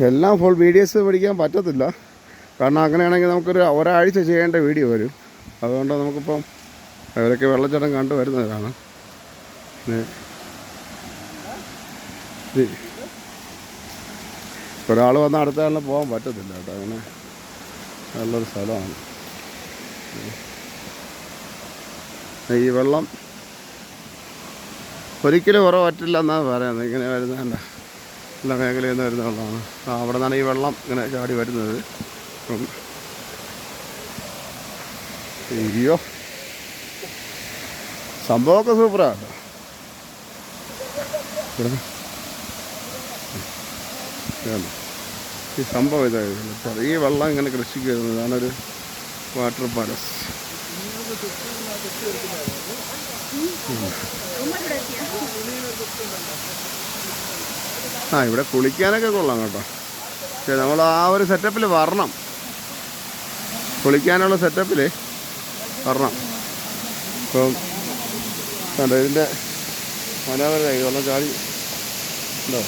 എല്ലാം full videos പിടിക്കാൻ പറ്റത്തില്ല. കാരണം അങ്ങനെയാണെങ്കിൽ ഒരാഴ്ച ചെയ്യേണ്ട വീഡിയോ വരും. അതുകൊണ്ട് നമുക്കിപ്പം അവരൊക്കെ വെള്ളച്ചാട്ടം കണ്ടു വരുന്നതാണ്. ഒരാൾ വന്ന് അടുത്ത ആളിന് പോകാൻ പറ്റത്തില്ല കേട്ടോ. അങ്ങനെ നല്ലൊരു സ്ഥലമാണ്. ഈ വെള്ളം ഒരിക്കലും ഉറവ് പറ്റില്ല എന്നാണ് പറയുന്നത്. ഇങ്ങനെ വരുന്നതല്ല, എല്ലാ മേഖലയിൽ നിന്ന് വരുന്ന വെള്ളമാണ്. അവിടെ നിന്നാണ് ഈ വെള്ളം ഇങ്ങനെ ചാടി വരുന്നത്. അയ്യോ, സംഭവമൊക്കെ സൂപ്പറാണ്. ഈ സംഭവം ഇതായിരുന്നു. ചെറിയ വെള്ളം ഇങ്ങനെ കൃഷിക്ക് വരുന്നത്. അതാണൊരു വാട്ടർ പാലസ്. ഇവിടെ കുളിക്കാനൊക്കെ കൊള്ളാം കേട്ടോ. പക്ഷെ നമ്മൾ ആ ഒരു സെറ്റപ്പിൽ വരണം. കുളിക്കാനുള്ള സെറ്റപ്പിൽ വരണം. ഇപ്പം കണ്ടോ ഇതിൻ്റെ മനോഹരത. വെള്ളം ചാടി ഉണ്ടോ,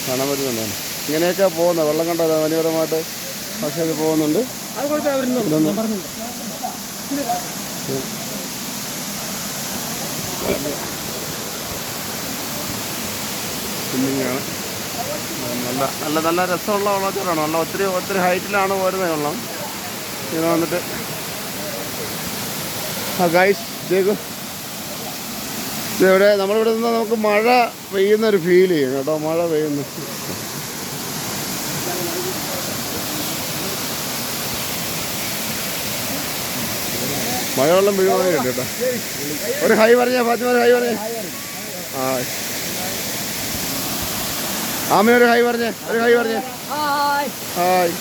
കാണാൻ പറ്റുന്നുണ്ടോ? ഇങ്ങനെയൊക്കെ പോകുന്നത് വെള്ളം കണ്ടോ മനോഹരമായിട്ട്. പക്ഷേ ഇത് പോകുന്നുണ്ട്. സ്വിമ്മിങ്ങാണ്. നല്ല നല്ല നല്ല രസമുള്ള വെള്ളച്ചാട്ടമാണ്. നല്ല ഒത്തിരി ഹൈറ്റിലാണ് പോരുന്നത് വെള്ളം. ഇങ്ങനെ വന്നിട്ട് ഗൈസ് ഇതെവിടെ നമ്മളിവിടെ നിന്ന് നമുക്ക് മഴ പെയ്യുന്നൊരു ഫീൽ ചെയ്യും കേട്ടോ. മഴ പെയ്യുന്നു. മഴവെള്ളം വീഴുവാണെങ്കിൽ ഉണ്ട് കേട്ടോ. ഒരു ഹൈ പറഞ്ഞേ ഫാത്തിമ, ഒരു ഹൈ പറഞ്ഞേ. ആമയൊരു ഹൈ പറഞ്ഞേ, ഒരു ഹൈ പറഞ്ഞേ. ഹായ്.